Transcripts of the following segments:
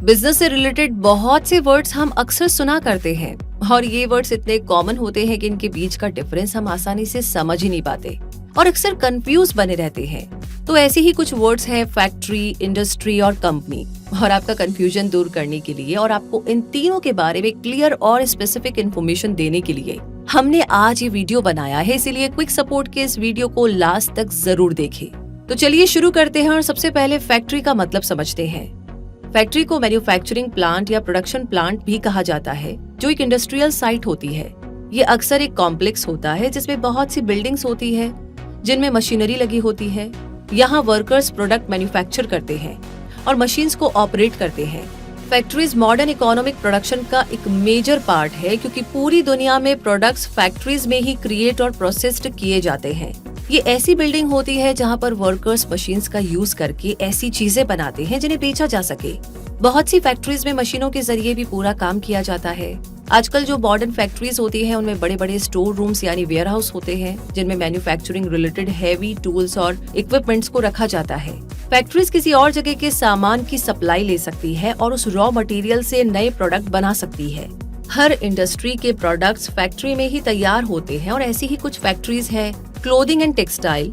Business से related बहुत से वर्ड्स हम अक्सर सुना करते हैं और ये वर्ड्स इतने कॉमन होते हैं कि इनके बीच का डिफरेंस हम आसानी से समझ ही नहीं पाते और अक्सर कंफ्यूज बने रहते हैं। तो ऐसे ही कुछ वर्ड्स हैं फैक्ट्री, इंडस्ट्री और कंपनी। और आपका कंफ्यूजन दूर करने के लिए और आपको इन तीनों के बारे में क्लियर और स्पेसिफिक इन्फॉर्मेशन देने के लिए हमने आज ये वीडियो बनाया है। इसीलिए क्विक सपोर्ट के इस वीडियो को लास्ट तक जरूर देखें। तो चलिए शुरू करते हैं और सबसे पहले फैक्ट्री का मतलब समझते हैं। फैक्ट्री को मैन्युफैक्चरिंग प्लांट या प्रोडक्शन प्लांट भी कहा जाता है, जो एक इंडस्ट्रियल साइट होती है। ये अक्सर एक कॉम्प्लेक्स होता है जिसमें बहुत सी बिल्डिंग्स होती है जिनमें मशीनरी लगी होती है। यहाँ वर्कर्स प्रोडक्ट मैन्युफैक्चर करते हैं और मशीन्स को ऑपरेट करते हैं। फैक्ट्रीज मॉडर्न इकोनॉमिक प्रोडक्शन का एक मेजर पार्ट है, क्योंकि पूरी दुनिया में प्रोडक्ट्स फैक्ट्रीज में ही क्रिएट और प्रोसेस्ड किए जाते हैं। ये ऐसी बिल्डिंग होती है जहाँ पर वर्कर्स मशीन्स का यूज करके ऐसी चीजें बनाते हैं जिन्हें बेचा जा सके। बहुत सी फैक्ट्रीज में मशीनों के जरिए भी पूरा काम किया जाता है। आजकल जो मॉडर्न फैक्ट्रीज होती हैं उनमें बड़े बड़े स्टोर रूम्स यानी वेयर हाउस होते हैं, जिनमें मैन्युफैक्चरिंग रिलेटेड हैवी टूल्स और इक्विपमेंट्स को रखा जाता है। फैक्ट्रीज किसी और जगह के सामान की सप्लाई ले सकती है और उस रॉ मटेरियल से नए प्रोडक्ट बना सकती है। हर इंडस्ट्री के प्रोडक्ट्स फैक्ट्री में ही तैयार होते हैं और ऐसी ही कुछ फैक्ट्रीज है clothing and textile,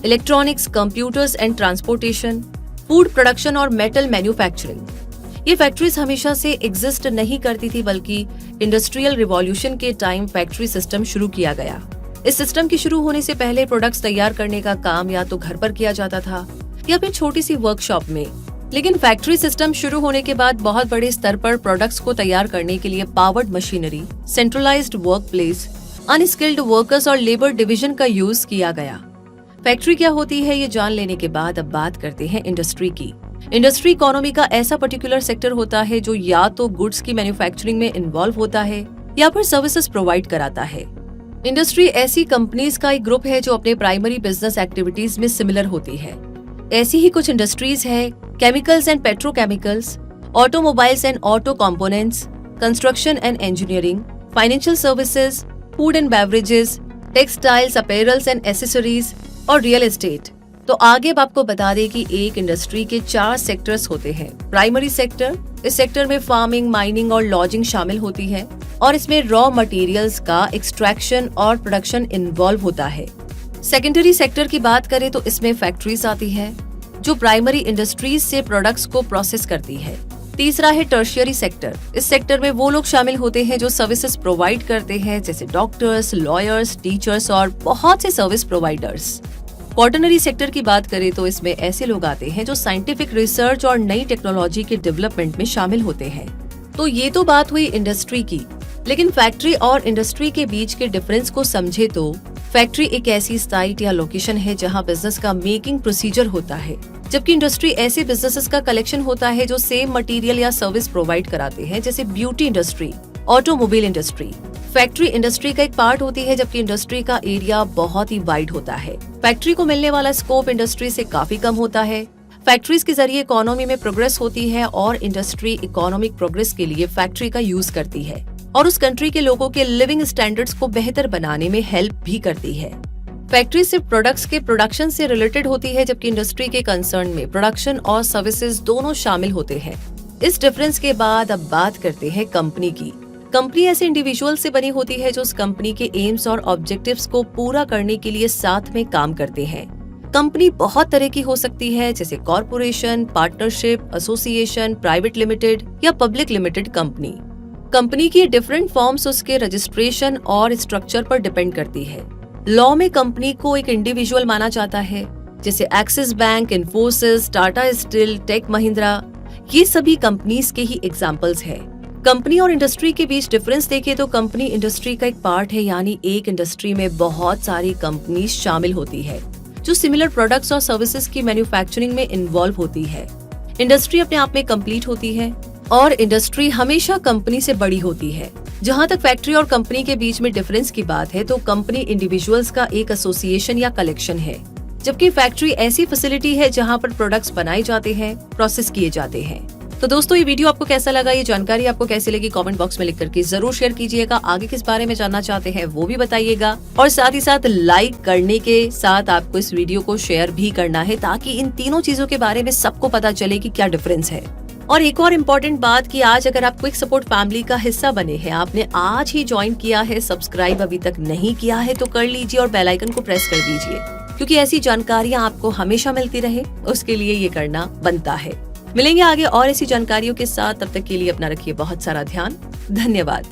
electronics, computers and transportation, food production और मेटल मैन्युफैक्चरिंग। ये फैक्ट्रीज हमेशा से एग्जिस्ट नहीं करती थी, बल्कि इंडस्ट्रियल रिवॉल्यूशन के टाइम फैक्ट्री सिस्टम शुरू किया गया। इस सिस्टम के शुरू होने से पहले प्रोडक्ट्स तैयार करने का काम या तो घर पर किया जाता था या फिर छोटी सी वर्कशॉप में। लेकिन फैक्ट्री सिस्टम शुरू होने के बाद बहुत बड़े स्तर पर प्रोडक्ट्स को तैयार करने के लिए powered machinery, centralised work place, unskilled workers और लेबर डिवीजन का यूज किया गया। फैक्ट्री क्या होती है ये जान लेने के बाद अब बात करते हैं इंडस्ट्री की। इंडस्ट्री इकोनॉमी का ऐसा पर्टिकुलर सेक्टर होता है जो या तो गुड्स की मैन्युफैक्चरिंग में इन्वॉल्व होता है या फिर सर्विसेज प्रोवाइड कराता है। इंडस्ट्री ऐसी कंपनीज का एक ग्रुप है जो अपने प्राइमरी बिजनेस एक्टिविटीज में सिमिलर होती है। ऐसी ही कुछ इंडस्ट्रीज है chemicals and petrochemicals, automobiles and auto components, construction and engineering, financial services, food and beverages, textiles, apparels and accessories और रियल एस्टेट। तो आगे अब आपको बता दें कि एक इंडस्ट्री के 4 सेक्टर्स होते हैं। प्राइमरी सेक्टर, इस सेक्टर में फार्मिंग, माइनिंग और लॉजिंग शामिल होती है और इसमें रॉ मटेरियल्स का एक्सट्रैक्शन और प्रोडक्शन इन्वॉल्व होता है। सेकेंडरी सेक्टर की बात करें तो इसमें फैक्ट्रीज आती है जो प्राइमरी इंडस्ट्रीज से प्रोडक्ट्स को प्रोसेस करती है। तीसरा है टर्शियरी सेक्टर। इस सेक्टर में वो लोग शामिल होते हैं जो सर्विसेज प्रोवाइड करते हैं, जैसे डॉक्टर्स, लॉयर्स, टीचर्स और बहुत से सर्विस प्रोवाइडर्स। क्वार्टरनरी सेक्टर की बात करें तो इसमें ऐसे लोग आते हैं जो साइंटिफिक रिसर्च और नई टेक्नोलॉजी के डेवलपमेंट में शामिल होते हैं। तो ये तो बात हुई इंडस्ट्री की, लेकिन फैक्ट्री और इंडस्ट्री के बीच के डिफरेंस को समझे तो फैक्ट्री एक ऐसी साइट या लोकेशन है जहां बिजनेस का मेकिंग प्रोसीजर होता है, जबकि इंडस्ट्री ऐसे बिजनेसेस का कलेक्शन होता है जो सेम मटेरियल या सर्विस प्रोवाइड कराते हैं, जैसे beauty industry, automobile industry. Factory industry का एक पार्ट होती है, जबकि इंडस्ट्री का एरिया बहुत ही वाइड होता है। फैक्ट्री को मिलने वाला स्कोप इंडस्ट्री से काफी कम होता है। फैक्ट्रीज के जरिए इकोनॉमी में प्रोग्रेस होती है और इंडस्ट्री इकोनॉमिक प्रोग्रेस के लिए फैक्ट्री का यूज करती है और उस कंट्री के लोगों के लिविंग स्टैंडर्ड्स को बेहतर बनाने में हेल्प भी करती है। फैक्ट्री सिर्फ प्रोडक्ट्स के प्रोडक्शन से रिलेटेड होती है, जबकि इंडस्ट्री के कंसर्न में प्रोडक्शन और सर्विसेज दोनों शामिल होते हैं। इस डिफरेंस के बाद अब बात करते हैं कंपनी की। कंपनी ऐसे इंडिविजुअल से बनी होती है जो उस कंपनी के एम्स और ऑब्जेक्टिव्स को पूरा करने के लिए साथ में काम करते हैं। कंपनी बहुत तरह की हो सकती है, जैसे corporation, partnership, association, private limited या पब्लिक लिमिटेड कंपनी। कंपनी की डिफरेंट फॉर्म्स उसके रजिस्ट्रेशन और स्ट्रक्चर पर डिपेंड करती है। लॉ में कंपनी को एक इंडिविजुअल माना जाता है, जैसे एक्सिस बैंक, इन्फोसिस, टाटा स्टील, टेक महिंद्रा। ये सभी कंपनीज के ही एग्जांपल्स हैं। कंपनी और इंडस्ट्री के बीच डिफरेंस देखें तो कंपनी इंडस्ट्री का एक पार्ट है, यानी एक इंडस्ट्री में बहुत सारी कंपनीज शामिल होती है जो सिमिलर प्रोडक्ट्स और सर्विसेज की मैन्युफैक्चरिंग में इन्वॉल्व होती है। इंडस्ट्री अपने आप में कंप्लीट होती है और इंडस्ट्री हमेशा कंपनी से बड़ी होती है। जहां तक फैक्ट्री और कंपनी के बीच में डिफरेंस की बात है तो कंपनी इंडिविजुअल्स का एक एसोसिएशन या कलेक्शन है, जबकि फैक्ट्री ऐसी फैसिलिटी है जहां पर प्रोडक्ट्स बनाए जाते हैं, प्रोसेस किए जाते हैं। तो दोस्तों, ये वीडियो आपको कैसा लगा, ये जानकारी आपको कैसी लगी, कमेंट बॉक्स में लिख करके जरूर शेयर कीजिएगा। आगे किस बारे में जानना चाहते हैं वो भी बताइएगा और साथ ही साथ लाइक करने के साथ आपको इस वीडियो को शेयर भी करना है, ताकि इन तीनों चीजों के बारे में सबको पता चले कि क्या डिफरेंस है। और एक और इम्पोर्टेंट बात कि आज अगर आप क्विक सपोर्ट फैमिली का हिस्सा बने हैं, आपने आज ही ज्वाइन किया है, सब्सक्राइब अभी तक नहीं किया है तो कर लीजिए और बेल आइकन को प्रेस कर दीजिए, क्योंकि ऐसी जानकारियां आपको हमेशा मिलती रहे, उसके लिए ये करना बनता है। मिलेंगे आगे और ऐसी जानकारियों के साथ, तब तक के लिए अपना रखिए बहुत सारा ध्यान। धन्यवाद।